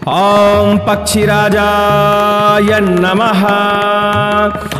ओम पक्षीराजाय नमः।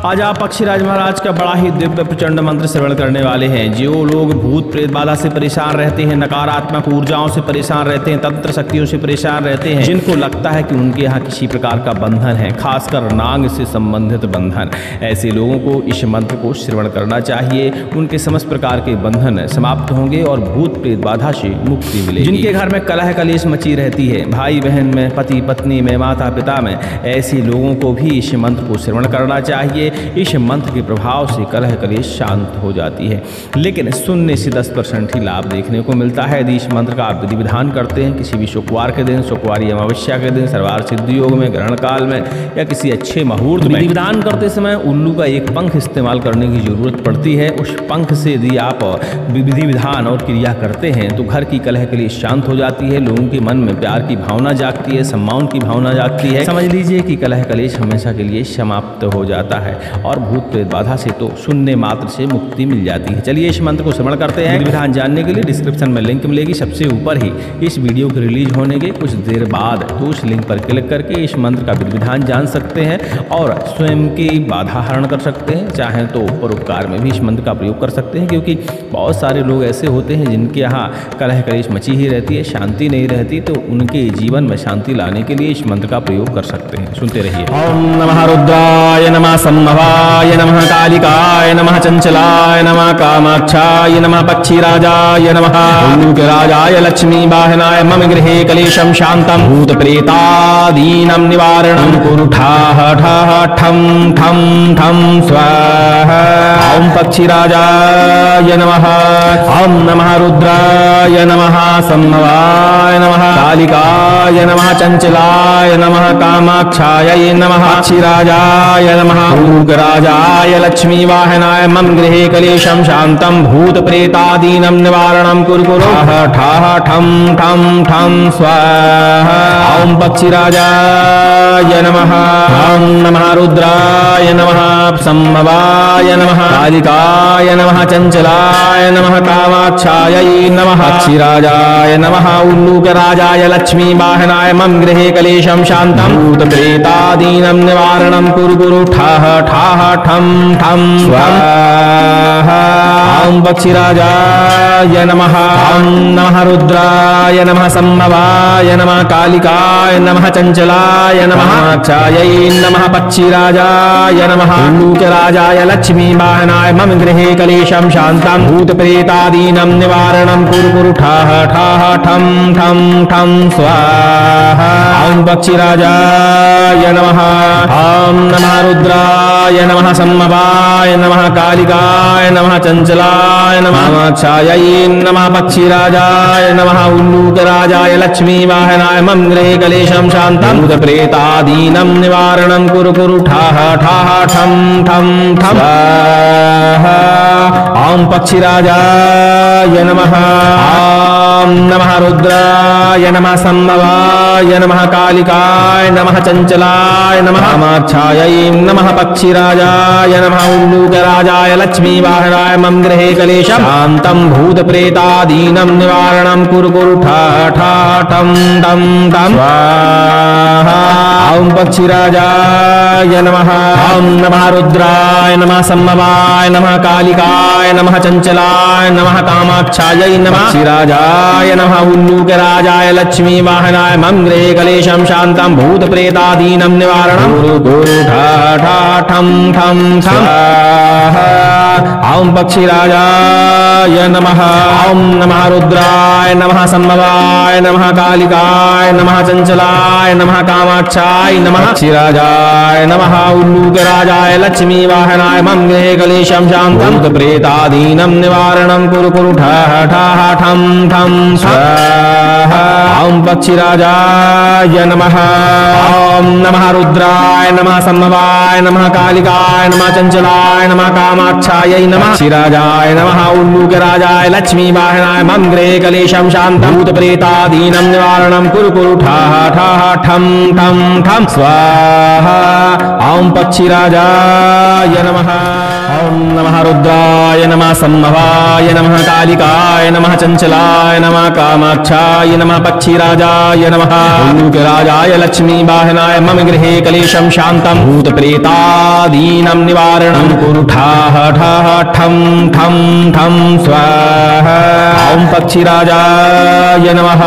आज आप पक्षीराज महाराज का बड़ा ही दिव्य प्रचंड मंत्र श्रवण करने वाले हैं। जो लोग भूत प्रेत बाधा से परेशान रहते हैं, नकारात्मक ऊर्जाओं से परेशान रहते हैं, तंत्र शक्तियों से परेशान रहते हैं, जिनको लगता है कि उनके यहाँ किसी प्रकार का बंधन है, खासकर नाग से संबंधित बंधन, ऐसे लोगों को इस मंत्र को श्रवण करना चाहिए। उनके समस्त प्रकार के बंधन समाप्त होंगे और भूत प्रेत बाधा से मुक्ति मिलेगी। जिनके घर में कलह कलेश मची रहती है, भाई बहन में, पति पत्नी में, माता पिता में, ऐसे लोगों को भी इस मंत्र को श्रवण करना चाहिए। इस मंत्र के प्रभाव से कलह कलेश शांत हो जाती है, लेकिन सुनने से 10% ही लाभ देखने को मिलता है। यदि इस मंत्र का आप विधि विधान करते हैं किसी भी शुक्रवार के दिन, शुक्रवारी अमावस्या के दिन, सर्वार सिद्धि योग में, ग्रहण काल में या किसी अच्छे मुहूर्त में, विधि विधान करते समय उल्लू का एक पंख इस्तेमाल करने की जरूरत पड़ती है। उस पंख से यदि आप विधि विधान और क्रिया करते हैं तो घर की कलह कलेश शांत हो जाती है, लोगों के मन में प्यार की भावना जागती है, सम्मान की भावना जागती है। समझ लीजिए कि कलह कलेश हमेशा के लिए समाप्त हो जाता है और भूत प्रेत बाधा से तो शून्य मात्र से मुक्ति मिल जाती है। चलिए इस मंत्र को श्रवण करते हैं। विधान जानने के लिए डिस्क्रिप्शन में लिंक मिलेगी सबसे ऊपर ही। इस वीडियो के रिलीज होने के कुछ देर बाद तो उस लिंक पर क्लिक करके इस मंत्र का विधान जान सकते हैं और स्वयं की बाधा हरण कर सकते हैं। चाहे तो परोपकार में भी इस मंत्र का प्रयोग कर सकते हैं, क्योंकि बहुत सारे लोग ऐसे होते हैं जिनके यहाँ कलह कलेश मची ही रहती है, शांति नहीं रहती, तो उनके जीवन में शांति लाने के लिए इस मंत्र का प्रयोग कर सकते हैं। सुनते रहिए। ओम नमः रुद्राय नमः संभवाय नमः कालिकाय नमः चंचलाय नमः कामाक्षाय नमः पक्षीराजाय नमः उल्लूकराजाय लक्ष्मी वाहनाय मम गृहे कलेशं शांतं भूत प्रेतादीनं निवारणं कुरु ठाः ठाः ठं ठं ठं स्वाहा। ओम पक्षीराजाय नमः। ओम नमः रुद्राय नमः संभवाय नमः कालिकाय नमः चंचलाय नमः कामाक्षाय नमः पक्षीराजाय नमः उल्लूकराजाय लक्ष्मी वाहनाय मम गृहे कलेशं शांतं भूत प्रेतादीनं निवारणं कुरु ठाः ठाः ठं ठं ठं स्वाहा। ओम पक्षीराजाय नमः। ओम नमः रुद्राय नमः संभवाय नमः कालिकाय नमः चंचलाय नमः कामाक्षाय नमः पक्षीराजाय नमः उल्लूकराजाय लक्ष्मी वाहनाय मम गृहे कलेशं शांतं भूत प्रेतादीनं निवारणं कुरु ठाः ठाः ठं ठं स्वाहा। ओम पक्षीराजाय नमः। ओम नमः रुद्राय नमः संभवाय नमः कालिकाय नमः चंचलाय नमः कामाक्षाय नमः पक्षीराजाय नमः उल्लूकराजाय लक्ष्मी वाहनाय मम गृहे कलेशं शांतं भूत प्रेतादीनं निवारणं कुरु ठाः ठाः ठं ठं ठं स्वाहा। ओम पक्षीराजाय नमः। ओम नमः रुद्राय नमः संभवाय नमः कालिकाय नमः चंचलाय नमः कामाक्षाय नमः पक्षीराजाय नमः उल्लूकराजाय लक्ष्मी वाहनाय मम गृहे कलेशं शांतं भूत प्रेतादीनं निवारणं कुरु ठाः ठाः ठं ठं ठं स्वाहा। ओम पक्षीराजाय नमः। ओम नमः रुद्राय नमः संभवाय नमः कालिकाय नमः चंचलाय नमः कामाक्षाय नमः पक्षीराजाय नमः उल्लूकराजाय लक्ष्मी वाहनाय मम गृहे कलेशं शांतं भूत प्रेतादीनं निवारणं कुरु ठाः ठाः ठं ठं ठं स्वाहा। ओम पक्षीराजाय नमः। ओम नमः रुद्राय नमः संभवाय नमः कालिकाय नमः चंचलाय नमः कामाक्षाय नमः पक्षीराजाय नमः उल्लूकराजाय लक्ष्मी वाहनाय मम गृहे कलेशं शांतं भूत प्रेतादीनं निवारणं कुरु ठाः ठाः ठं ठं स्वाहा। ओम पक्षीराजाय नमः। ओम नमः रुद्राय नमः संभवाय नमः कालिकाय नमः चंचलाय नमः कामाक्षाय नमः पक्षीराजाय नमः उल्लूकराजाय लक्ष्मी वाहनाय मम गृहे कलेशं शांतं भूत प्रेतादीनं निवारणं कुरु ठाः ठाः ठं ठं स्वाहा। ओम पक्षीराजाय नमः। ओम नमः रुद्राय नमः संभवाय नमः कालिकाय नमः चंचलाय नमः कामाक्षाय नमः पक्षीराजाय नमः उल्लूकराजाय लक्ष्मी वाहनाय मम गृहे कलेशं शांतं भूत प्रेतादीनं निवारणं कुरु ठाः ठाः ठं ठं ठं ठम स्वाहा। ओम पक्षीराजाय नमः। ओम नमः रुद्राय नमः संभवाय नमः कालिकाय नमः चंचलाय नमः कामाक्षाय नमः पक्षीराजाय नमः उल्लूकराजाय लक्ष्मी वाहनाय मम गृहे कलेशं शांतं भूत प्रेतादीनं निवारणं कुरु ठाः ठाः ठं ठं ठं स्वाहा। ओम पक्षीराजाय नमः।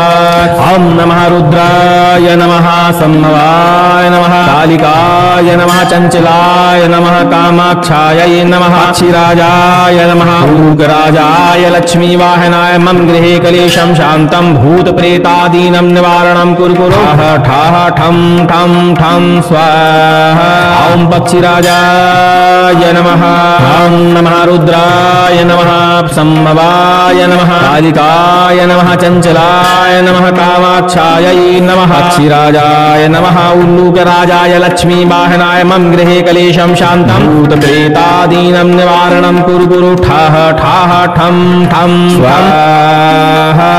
ओम नमः रुद्राय नमः संभवाय नमः कालिकाय नमः चंचलाय नमः कामाक्षाय नमः पक्षीराजाय नमः उल्लूकराजाय लक्ष्मी वाहनाय मम गृहे कलेशं शांतं भूत प्रेतादीनं निवारणं कुरु कुरु ठाः ठं ठं ठं स्वाहा। ओम पक्षीराजाय नमः। ओम नमः रुद्राय नमः संभवाय नमः कालिकाय नमः चंचलाय नमः कामाक्षाय नमः पक्षीराजाय नमः उल्लूकराजाय लक्ष्मी वाहनाय मम गृहे कलेशं शांतं भूत प्रेतादीनं निवारणं कुरु कुरु ठाः ठाः ठं ठं स्वाहा।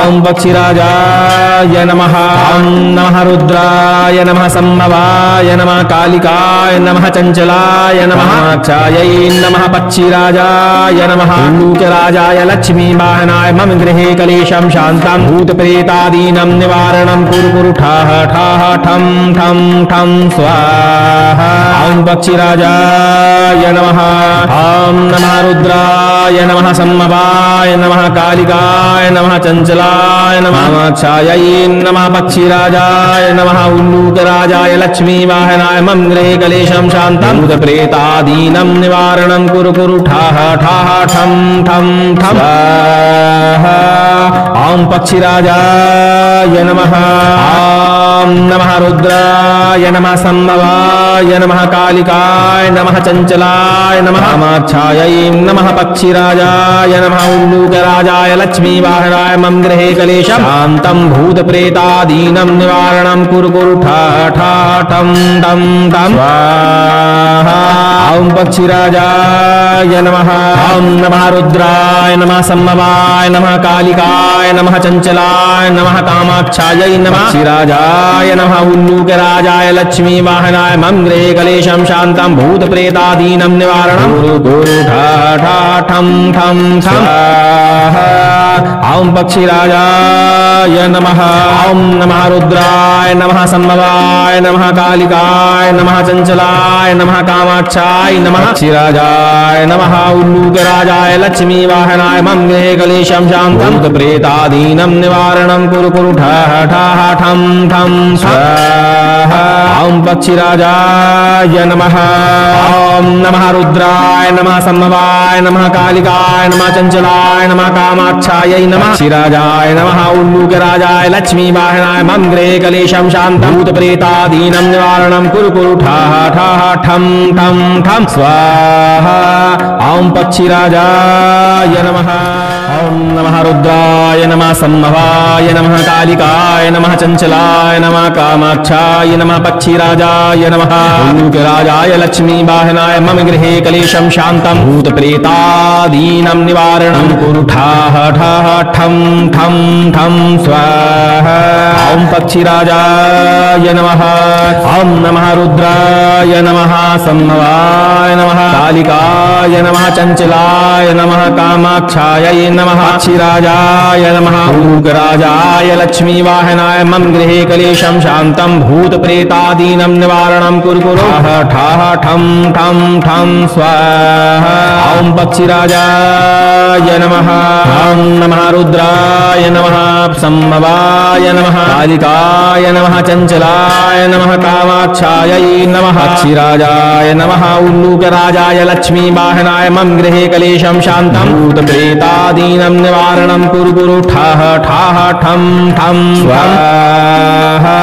ओम पक्षीराजाय नमः। ओम नमः रुद्राय नमः संभवाय नमः कालिकाय नमः चंचलाय नमः कामाक्षाय नमः पक्षीराजाय नमः उल्लूकराजाय लक्ष्मी वाहनाय मम गृहे कलेशं शांतं भूत प्रेतादीनं निवारणं कुरु कुरु ठाः ठाः ठं ठं ठं स्वाहा। ओम पक्षीराजाय नमः। ओम नमः रुद्राय नमः संभवाय नमः कालिकाय नमः चंचलाय नमः कामाक्षाय नमः पक्षीराजाय नमः उल्लूकराजाय लक्ष्मी वाहनाय मम गृहे कलेशं शांतं भूत प्रेतादीनं निवारणं कुरु कुरु ठाः ठाः ठं ठं ठं स्वाहा। ओम पक्षीराजाय नमः। ओम नमः रुद्राय नमः संभवाय नमः कालिकाय नमः चंचलाय नमः कामाक्षाय नमः पक्षीराजाय नमः उल्लूकराजाय लक्ष्मी वाहनाय मम गृहे कलेशं शांतं भूत प्रेतादीनं निवारणं कुरु कुरु ठाः ठाः ठं ठं ठं स्वाहा। ओम पक्षीराजाय नमः। ओम नमः रुद्राय नमः संभवाय नमः कालिकाय नमः चंचलाय नमः कामाक्षाय नमः पक्षीराजाय नमः उल्लूकराजाय लक्ष्मी वाहनाय मम गृहे कलेशं शांतं भूत प्रेतादीनं निवारणं कुरु कुरु ठाः ठाः ठं ठं ठं स्वाहा। ओम पक्षीराजाय नमः। ओम नमः रुद्राय नमः संभवाय नमः कालिकाय नमः चंचलाय नमः कामाक्षाय नमः पक्षीराजाय नमः उल्लूकराजाय लक्ष्मी वाहनाय मम गृहे कलेशं शांतं भूत प्रेतादीनं निवारणं कुरु कुरु ठाः ठाः ठं ठं स्वाहा। ओम पक्षीराजाय नमः। ओम नमः रुद्राय नमः संभवाय नमः कालिकाय नमः चंचलाय नमः कामाक्षाय नमः पक्षीराजाय नमः उल्लूकराजाय लक्ष्मी वाहनाय मम गृहे कलेशं शांतं भूत प्रेतादीनं निवारणं कुरु कुरु ठाः ठाः ठं ठं ठं स्वाहा। ओम पक्षीराजाय नमः। ओम नमः रुद्राय नमः संभवाय नमः कालिकाय नमः चंचलाय नमः कामाक्षाय नमः पक्षीराजाय नमः उल्लूकराजाय लक्ष्मी वाहनाय मम गृहे कलेशं शांतं भूत प्रेतादीनं निवारणं कुरु ठाः ठाः ठं ठं ठं स्वाहा। ओम पक्षीराजाय नमः। ओम नमः रुद्राय नमः संभवाय नमः कालिकाय नमः चंचलाय नमः कामाक्षाय नमः पक्षीराजाय नमः उल्लूकराजाय लक्ष्मी वाहनाय मम गृहे कलेशं शांतं भूत प्रेतादीनं निवारणं कुरु कुरु ठाः ठं ठं ठं स्वाहा। ओम पक्षीराजाय नमः। ओम नमः रुद्राय नमः संभवाय नमः कालिकाय नमः चंचलाय नमः कामाक्षाय नमः पक्षीराजाय नमः उल्लूकराजाय लक्ष्मी वाहनाय मम गृहे कलेशं शांतं भूत प्रेतादीनं निवारणं कुरु कुरु ठाः ठाः ठं ठं स्वाहा।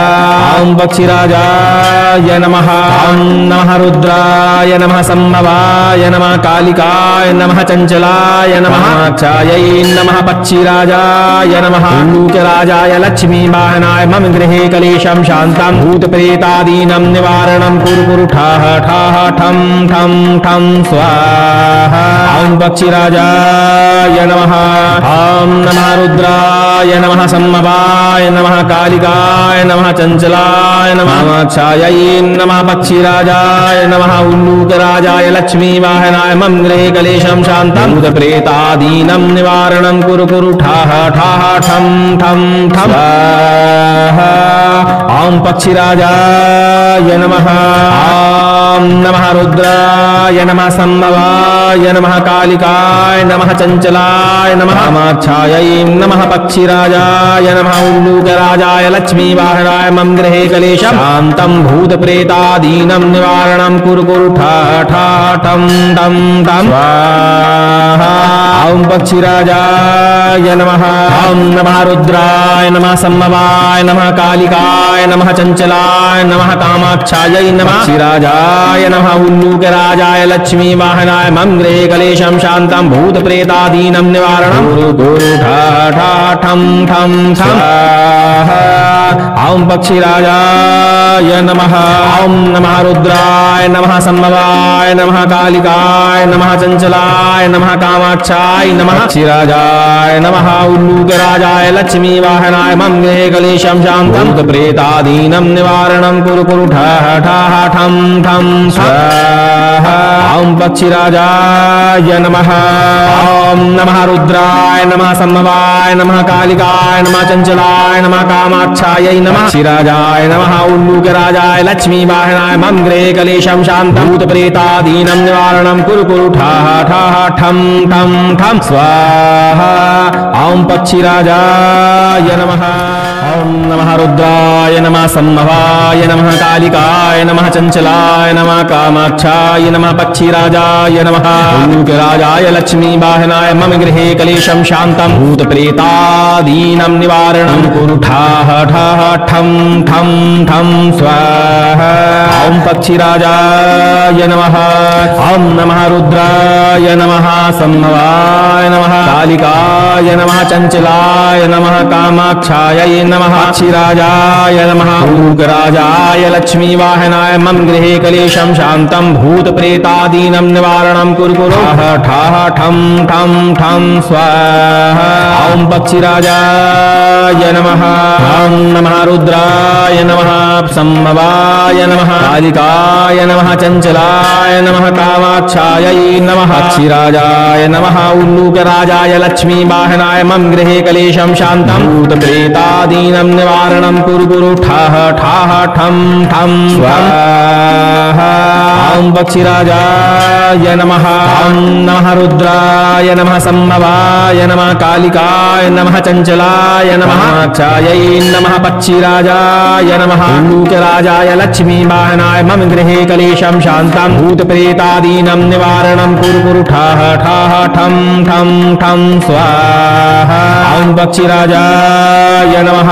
ओम पक्षीराजाय नमः। ओम नमः रुद्राय नमः संभवाय नमः कालिकाय नमः चंचलाय नमः कामाक्षाय नमः पक्षीराजाय नमः उल्लूकराजाय लक्ष्मी वाहनाय मम गृहे कलेशं शांतं भूत प्रेतादीनं निवारणं कुरु कुरु ठाः ठाः ठं ठं ठं स्वाहा। ओम पक्षीराजाय नमः। ओम नमः रुद्राय नमः संभवाय नमः कालिकाय नमः चंचलाय चंचलाय नमः कामाक्षायै नमः पक्षिराजाय नमः उल्लूकराजाय लक्ष्मी वाहनाय मम गृहे कलेशं शान्तं भूतप्रेतादीनं निवारणं कुरु कुरु ठाः ठाः ठं ठं ठं स्वाहा। ॐ पक्षिराजाय नमः। ॐ नमः रुद्राय नमः संभवाय नमः कालिकाय नमः चंचलाय नमः कामाक्षायै नमः पक्षिराजाय नमः उल्लूकराजाय लक्ष्मी वाहनाय मम गृहे कलेशं शान्तं भूतप्रेतादीनं निवारणं कुरु कुरु ठाः ठाः ठं ठं ठं स्वाहा। ॐ पक्षिराजाय नमः। ॐ नमः रुद्राय नमः संभवाय नमः कालिकाय नमः चंचलाय नमः कामाक्षायै नमः पक्षिराजाय नमः उल्लूकराजाय लक्ष्मी वाहनाय मम गृहे कलेशं शान्तं भूतप्रेतादीनं निवारणं कुरु कुरु ठाः ठाः ठं ठं स्वाहा। ॐ पक्षिराजाय नमः। ॐ नमः रुद्राय नमः संभवाय नमः कालिकाय नमः चंचलाय नमः कामाक्षाय नमः पक्षिराजाय नमः उल्लूकराजाय लक्ष्मी वाहनाय मम गृहे कलेशं शान्तं भूतप्रेतादीनं निवारणं कुरु कुरु ठाः ठाः ठं ठं स्वाहा। ॐ पक्षिराजाय नमः। ॐ नमः रुद्राय नमः संभवाय नमः कालिकाय नमः चंचलाय नमः कामाक्षायै नमः पक्षिराजाय नमः उल्लूकराजाय लक्ष्मी वाहनाय मम गृहे कलेशं शान्तं भूतप्रेतादीनं निवारणं कुरु कुरु ठाः ठाः ठं ठं ठं स्वाहा। ॐ पक्षिराजाय नमः। ॐ नमः रुद्राय नमः संभवाय नमः कालिकाय नमः चंचलाय नमः कामाक्षाय नमः पक्षिराजाय नमः उल्लूकराजाय लक्ष्मी वाहनाय मम गृहे कलेशं शान्तं भूतप्रेतादीनं निवारणं कुरु ठाः ठाः ठं ठं ठं स्वाहा। ॐ पक्षिराजाय नमः। ॐ नमः रुद्राय नमः संभवाय नमः कालिकाय नमः चंचलाय नमः कामाक्षायै नमः पक्षिराजाय नमः उल्लूकराजाय लक्ष्मी वाहनाय मम गृहे कलेशं शान्तं भूतप्रेतादीनं निवारणं कुरु कुरु ठाः ठं ठं ठं स्वाहा। ॐ पक्षिराजाय नमः। ॐ नमः रुद्राय नमः संभवाय नमः कालिकाय नमः चंचलाय नमः कामाक्षायै नमः पक्षिराजाय नमः उल्लूकराजाय लक्ष्मी वाहनाय मम गृहे कलेशं शान्तं भूतप्रेतादीनं निवारणं कुरु कुरु ठाः ठाः ठं ठं स्वाहा। ॐ पक्षिराजाय नमः। ॐ नमः रुद्राय नमः संभवाय नमः कालिकाय नमः चंचलाय नमः कामाक्षायै नमः पक्षिराजाय नमः उल्लूकराजाय लक्ष्मी वाहनाय मम गृहे कलेशं शान्तं भूतप्रेतादीनं निवारणं कुरु कुरु ठाः ठाः ठं ठं ठं स्वाहा। ॐ पक्षिराजाय नमः।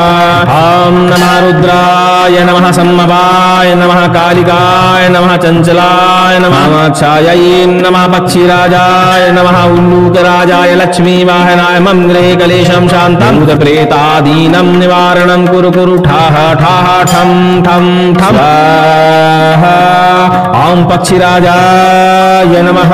ॐ नमः रुद्राय नमः संभवाय नमः कालिकाय नमः चंचलाय नमः कामाक्षायै नमः पक्षिराजाय नमः उल्लूकराजाय लक्ष्मी वाहनाय मम गृहे कलेशं शान्तं भूतप्रेतादीनं निवारणं कुरु कुरु ठाः ठाः ठं ठं ठं स्वाहा। ॐ पक्षिराजाय नमः।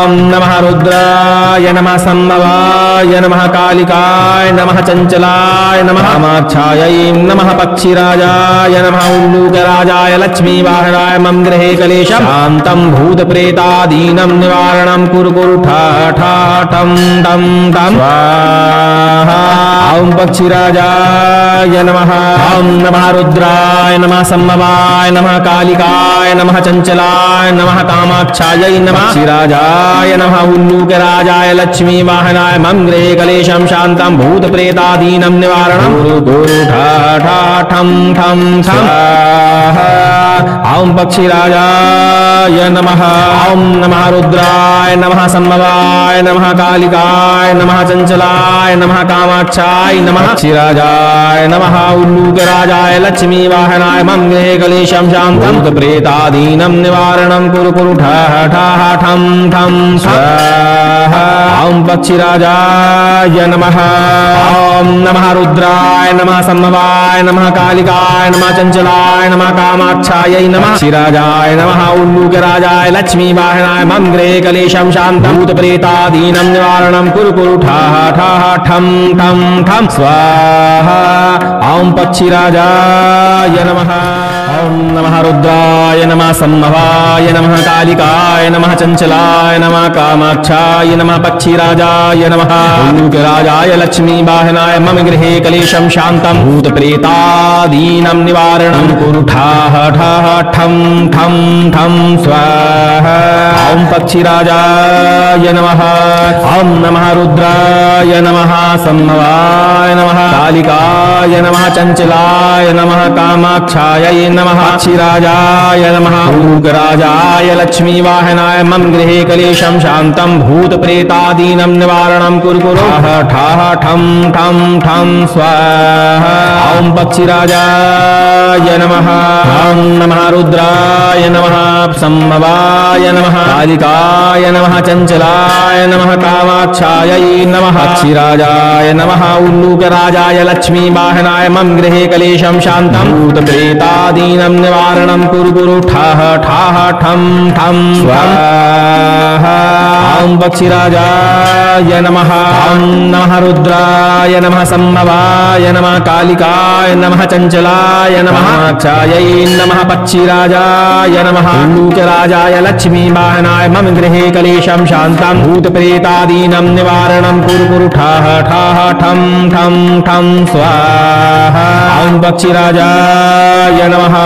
ॐ नमः रुद्राय नमः संभवाय नमः कालिकाय नमः चंचलाय नमः कामाक्षायै नमः पक्षिराजाय नमः उल्लूकराजाय लक्ष्मी वाहनाय मम गृहे कलेशं शान्तं भूतप्रेतादीनं निवारणं कुरु कुरु ठाः ठाः ठं ठं ठं स्वाहा। ॐ पक्षिराजाय नमः। ॐ नमः रुद्राय नमः संभवाय नमः कालिकाय नमः चंचलाय नमः कामाक्षायै नमः पक्षिराजाय नमः उल्लूकराजाय लक्ष्मी वाहनाय मम गृहे कलेशं शान्तं भूतप्रेतादीनं निवारणं कुरु कुरु ठाः ठाः ठं ठं स्वाहा। ॐ पक्षिराजाय नमः। ॐ नमः रुद्राय नमः संभवाय नमः कालिकाय नमः चंचलाय नमः कामाक्षाय नमः पक्षिराजाय नमः उल्लूकराजाय लक्ष्मी वाहनाय मम गृहे कलेशं शान्तं भूतप्रेतादीनं निवारणं कुरु कुरु ठाः ठाः ठं ठं स्वाहा। ॐ पक्षिराजाय नमः। ॐ नमः रुद्राय नमः संभवाय नमः कालिकाय नमः चंचलाय नमः कामाक्षायै नमः पक्षिराजाय नमः उल्लूकराजाय लक्ष्मी वाहनाय मम गृहे कलेशं शान्तं भूतप्रेतादीनं निवारणं कुरु कुरु ठाः ठाः ठं ठं ठम स्वाहा। ओम पक्षिराजाय नमः। ओम नमः रुद्राय नमः संभवाय नमः कालिकाय नमः चंचलाय नमः कामाक्षाय नमः पक्षिराजाय नमः उल्लूकराजाय लक्ष्मी वाहनाय मम गृहे कलेशं शांतं भूत प्रेतादीनं निवारणं कुरु ठाः ठाः ठं ठं ठं स्वाहा। ओम पक्षिराजाय नमः। ओम नमः रुद्राय नमः संभवाय नमः कालिकाय नमः चंचलाय नमः कामाक्षाय नमः पक्षिराजाय नमः उल्लूकराजाय लक्ष्मी वाहनाय मम गृहे कलेशं शांतं भूत प्रेतादीनं निवारणं कुरु कुरु ठाः ठं ठं ठं स्वाहा। ओम पक्षिराजाय नमः। ओम नमः रुद्राय नमः संभवाय नमः कालिकाय नमः चंचलाय नमः कामाक्षाय नमः पक्षिराजाय नमः उल्लूकराजाय लक्ष्मी वाहनाय मम गृहे कलेशं शांतं भूत प्रेतादीनं निवारणं कुरु कुरु ठाः ठाः ठं ठं स्वाहा। ओम पक्षिराजाय नमः। ओम नमः रुद्राय नमः संभवाय नमः कालिकाय नमः चंचलाय नमः कामाक्षाय नमः पक्षिराजाय नमः उल्लूकराजाय लक्ष्मी वाहनाय मम गृहे कलेशं शांतं भूत प्रेतादीनं निवारणं कुरु कुरु ठाः ठाः ठं ठं ठं स्वाहा। ओम पक्षिराजाय नमः।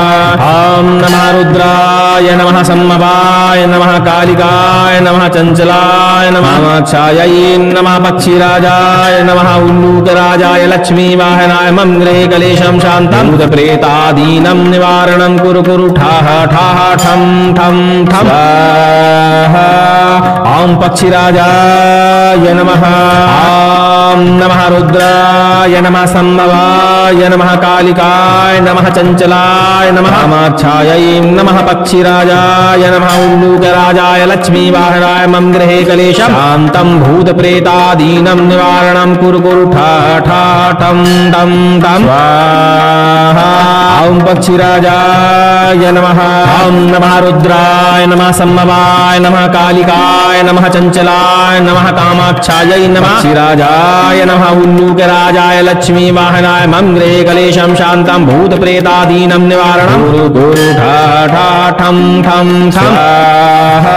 ओम नमः रुद्राय नमः संभवाय नमः कालिकाय नमः चंचलाय नमः कामाक्षाय नमः पक्षिराजाय नमः उल्लूकराजाय लक्ष्मी वाहनाय मम गृहे कलेशं शांतं भूत प्रेतादीनं निवारणं कुरु कुरु ठाः ठाः ठं ठं ठं स्वाहा। ओम पक्षिराजाय नमः। ओम नमः रुद्राय नमः संभवाय नमः कालिकाय नमः चंचलाय नमः कामाक्षाय नमः पक्षिराजाय नमः उल्लूकराजाय लक्ष्मी वाहनाय मम गृहे कलेशं शांतं भूत प्रेतादीनं निवारणं कुरु कुरु ठाः ठाः ठं ठं ठं स्वाहा। ओम पक्षिराजाय नमः। ओम नमः रुद्राय नमः संभवाय नमः कालिकाय नमः चंचलाय नमः कामाक्षाय नमः पक्षिराजाय नमः उल्लूकराजाय लक्ष्मी वाहनाय मम गृहे कलेशं शांतं भूत प्रेतादीनं निवारणं कुरु कुरु ठाः ठाः ठं ठं ठं स्वाहा।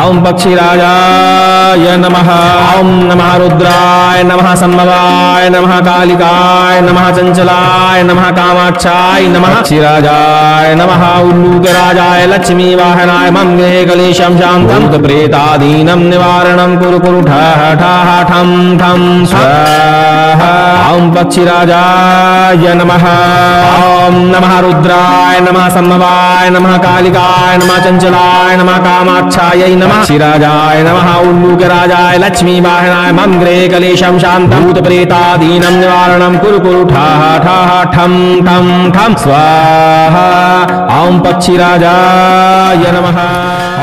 ओम पक्षिराजाय नमः। ओम नमः रुद्राय नमः संभवाय नमः कालिकाय नमः चंचलाय नमः कामाक्षाय नमः पक्षिराजाय नमः उल्लूकराजाय लक्ष्मी वाहनाय मम गृहे कलेशं शांतं भूत प्रेतादीनं निवारणं कुरु कुरु ठाः ठाः ठं ठं स्वाहा। ओम पक्षिराजाय नमः। ओम नमः रुद्राय नमः संभवाय नमः कालिकाय नमः चंचलाय नमः कामाक्षाय नमः पक्षिराजाय नमः उल्लूकराजाय लक्ष्मी वाहनाय मम गृहे कलेशं शांतं भूत प्रेतादीनं निवारणं कुरु कुरु ठाः ठाः ठं ठं ठं स्वाहा। ओम पक्षिराजाय नमः।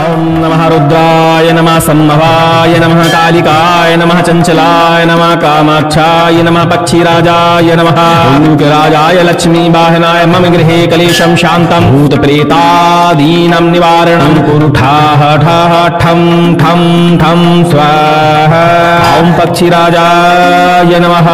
ओम नमः रुद्राय नमः संभवाय नमः कालिकाय नमः चंचलाय नमः कामाक्षाय नमः पक्षिराजाय नमः उल्लूकराजाय लक्ष्मी वाहनाय मम गृहे कलेशं शांतं भूत प्रेतादीनं निवारणं कुरु ठाः ठाः ठं ठं ठं स्वाहा। ओम पक्षिराजाय नमः।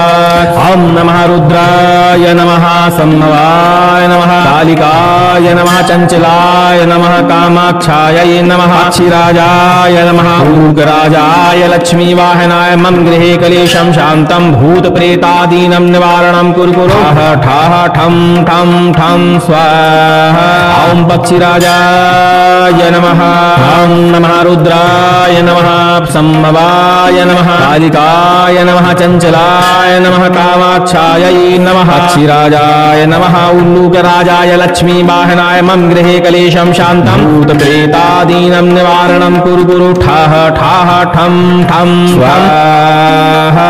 ओम नमः रुद्राय नमः संभवाय नमः कालिकाय नमः चंचलाय नमः कामाक्षाय नमः पक्षिराजाय नमः उल्लूकराजाय लक्ष्मी वाहनाय मम गृहे कलेशं शांतं भूत प्रेतादीनं निवारणं कुरु कुरु ठाः ठं ठं ठं स्वाहा। ओम पक्षिराजाय नमः। ओम नमः रुद्राय नमः संभवाय नमः कालिकाय नमः चंचलाय नमः कामाक्षाय नमः पक्षिराजाय नमः उल्लूकराजाय लक्ष्मी वाहनाय मम गृहे कलेशं शांतं भूत प्रेतादीनं निवारणं कुरु कुरु ठाः ठाः ठं ठं स्वाहा।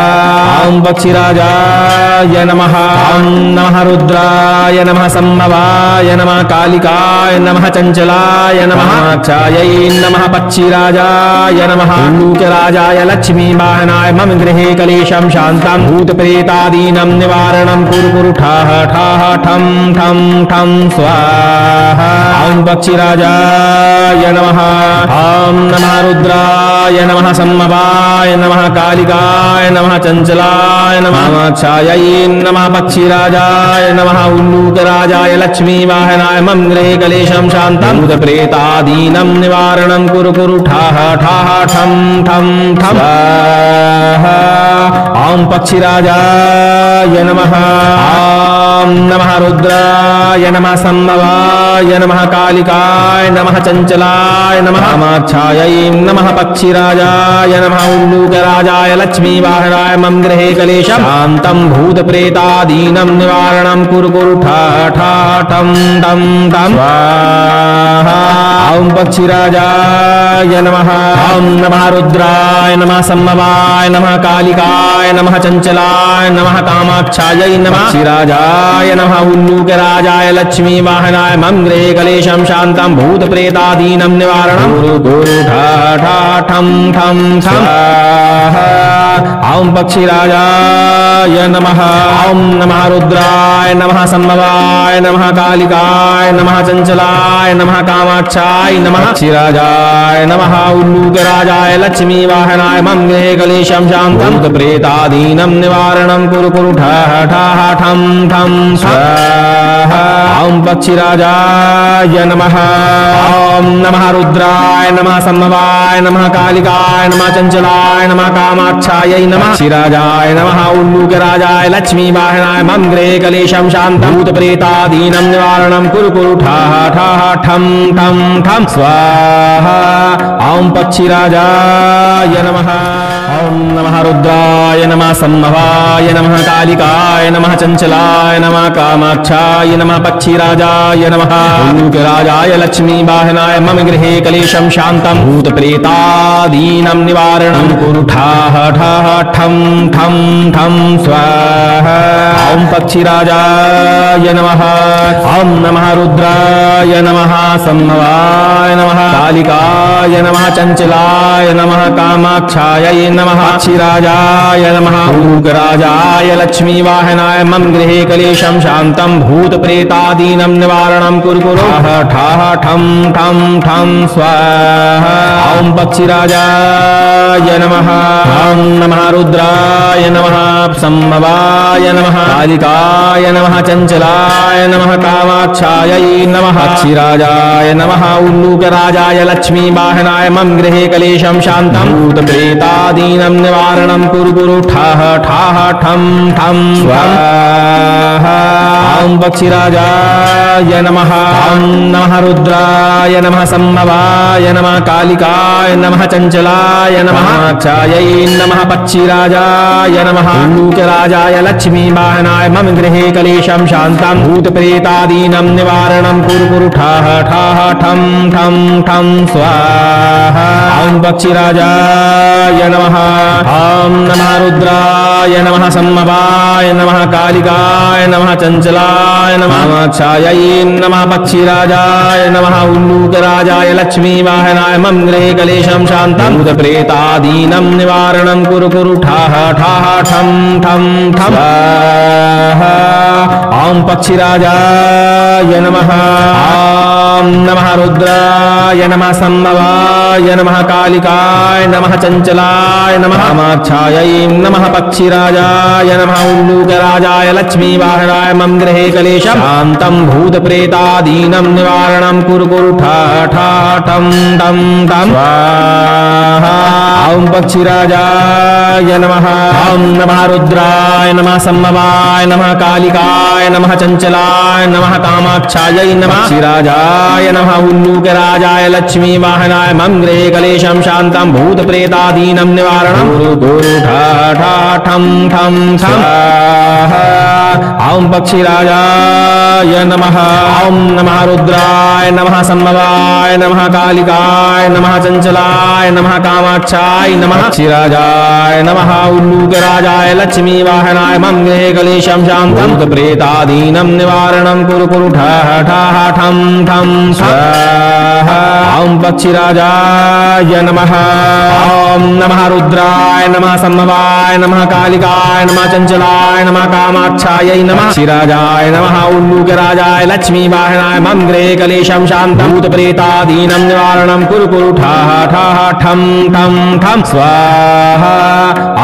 ओम पक्षिराजाय नमः। ओम नमः रुद्राय नमः संभवाय नमः कालिकाय नमः चंचलाय नमः कामाक्षाय नमः पक्षिराजाय नमः उल्लूकराजाय लक्ष्मी वाहनाय मम गृहे कलेशं शांतं भूत प्रेतादीनं निवारणं कुरु कुरु ठाः ठाः ठं ठं ठं स्वाहा। ओम पक्षिराजाय नमः। नमः। ॐ नमः रुद्राय नमः सम्भवाय नमः कालिकाय नमः चञ्चलाय नमः कामाक्षायै नमः पक्षिराजाय नमः उल्लूकराजाय लक्ष्मीवाहनाय मम गृहे कलेशं शान्तं भूतप्रेतादीनं निवारणं कुरु कुरु ठाः ठाः ठं ठं ठं स्वाहा। ॐ पक्षिराजाय नमः। ॐ नमः रुद्राय नमः सम्भवाय नमः कालिकाय नमः चञ्चलाय नमः कामाक्षायै नमः पक्षिराजाय नमः उल्लूकराजाय लक्ष्मीवाहनाय मम गृहे कलेशं शान्तं भूतप्रेतादीनं निवारणं कुरु कुरु ठाः ठाः ठं ठं ठं स्वाहा। ॐ पक्षिराजाय नमः। ॐ नमः रुद्राय नमः सम्भवाय नमः कालिकाय नमः चञ्चलाय नमः कामाक्षायै नमः पक्षिराजाय नमः उल्लूकराजाय लक्ष्मीवाहनाय मम गृहे कलेशं शान्तं भूतप्रेतादीनं निवारणं कुरु कुरु ठाः ठाः ठं ठं स्वाहा। ॐ पक्षिराजाय नमः। ॐ नमः रुद्राय नमः सम्भवाय नमः कालिकाय नमः चञ्चलाय नमः कामाक्षाय नमः पक्षिराजाय नमः उल्लूकराजाय लक्ष्मीवाहनाय मम गृहे कलेशं शान्तं भूतप्रेतादीनं निवारणं कुरु कुरु ठाः ठाः ठं ठं स्वाहा। ॐ पक्षिराजाय नमः। ॐ नमः रुद्राय नमः सम्भवाय नमः कालिकाय नमः चञ्चलाय नमः कामाक्षायै नमः पक्षिराजाय नमः उल्लूकराजाय लक्ष्मीवाहनाय मम गृहे कलेशं शान्तं भूतप्रेतादीनं निवारणं कुरु कुरु ठाः ठाः ठं ठं ठं स्वाहा। ॐ पक्षिराजाय नमः। ॐ नमः रुद्राय नमः सम्भवाय नमः कालिकाय नमः चञ्चलाय नमः कामाक्षाय नमः पक्षिराजाय नमः उल्लूकराजाय लक्ष्मीवाहनाय मम गृहे कलेशं शान्तं भूतप्रेतादीनं निवारणं कुरु ठाः ठाः ठं ठं ठं स्वाहा। ॐ पक्षिराजाय नमः। ॐ नमः रुद्राय नमः सम्भवाय नमः कालिकाय नमः चञ्चलाय नमः कामाक्षायै नमः पक्षिराजाय नमः उल्लूकराजाय लक्ष्मीवाहनाय मम गृहे कलेशं शान्तं भूतप्रेतादीनं निवारणं कुरु कुरु ठाः ठाः ठं ठं ठं स्वाहा। ॐ पक्षिराजाय नमः। ॐ नमः रुद्राय नमः सम्भवाय नमः कालिकाय नमः चञ्चलाय नमः कामाक्षायै नमः पक्षिराजाय नमः उल्लूकराजाय लक्ष्मीवाहनाय मम गृहे कलेशं शान्तं भूतप्रेतादीनं निवारणं कुरु कुरु ठाः ठाः ठं ठं स्वाहा। ॐ पक्षिराजाय नमः। ॐ नमः रुद्राय नमः सम्भवाय नमः कालिकाय नमः चञ्चलाय नमः कामाक्षायै नमः पक्षिराजाय नमः उल्लूकराजाय लक्ष्मीवाहनाय मम गृहे कलेशं शान्तं भूतप्रेतादीनं निवारणं कुरु कुरु ठाः ठाः ठं ठं ठं स्वाहा। ॐ पक्षिराजाय नमः। ॐ नमः रुद्राय नमः सम्भवाय नमः कालिकाय नमः चञ्चलाय नमः कामाक्षायै नमः पक्षिराजाय नमः उल्लूकराजाय लक्ष्मीवाहनाय मम गृहे कलेशं शान्तं भूतप्रेतादीनं निवारणं कुरु कुरु ठाः ठाः ठं ठं ठं स्वाहा। ॐ पक्षिराजाय नमः। ॐ नमः रुद्राय नमः सम्भवाय नमः कालिकाय नमः चञ्चलाय नमः कामाक्षायै नमः पक्षिराजाय नमः उल्लूकराजाय लक्ष्मीवाहनाय मम गृहे कलेशं शान्तं भूतप्रेतादीनं निवारणं कुरु कुरु ठाः ठाः ठं ठं ठं स्वाहा। ॐ पक्षिराजाय नमः। ॐ नमः रुद्राय नमः सम्भवाय नमः कालिकाय नमः चञ्चलाय नमः कामाक्षायै नमः पक्षिराजाय नमः उल्लूकराजाय लक्ष्मीवाहनाय मम गृहे कलेशं शान्तं भूतप्रेतादीनं निवारणं कुरु कुरु ठाः ठाः ठं ठं स्वाहा। ॐ पक्षिराजाय नमः। ॐ नमः रुद्राय नमः सम्भवाय नमः कालिकाय नमः चञ्चलाय नमः कामाक्षाय राजाय नमः पक्षिराजाय नमः उल्लूकराजाय लक्ष्मी वाहनाय मम गृहे कलेशं शान्तं भूतप्रेतादीनं निवारणं कुरु कुरु ठः ठः ठं ठं स्वाहा ॐ पक्षिराजाय नमः ॐ नमः रुद्राय नमः सम्भवाय नमः कालिकाय नमः चंचलाय नमः कामाक्षायै नमः पक्षिराजाय नमः उल्लूकराजाय लक्ष्मी वाहनाय मम गृहे कलेशं शान्तं भूतप्रेतादीनं निवारणं कुरु कुरु ठः ठः ठं ठं ठं स्वाहा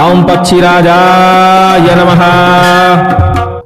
ॐ पक्षिराजाय नमः।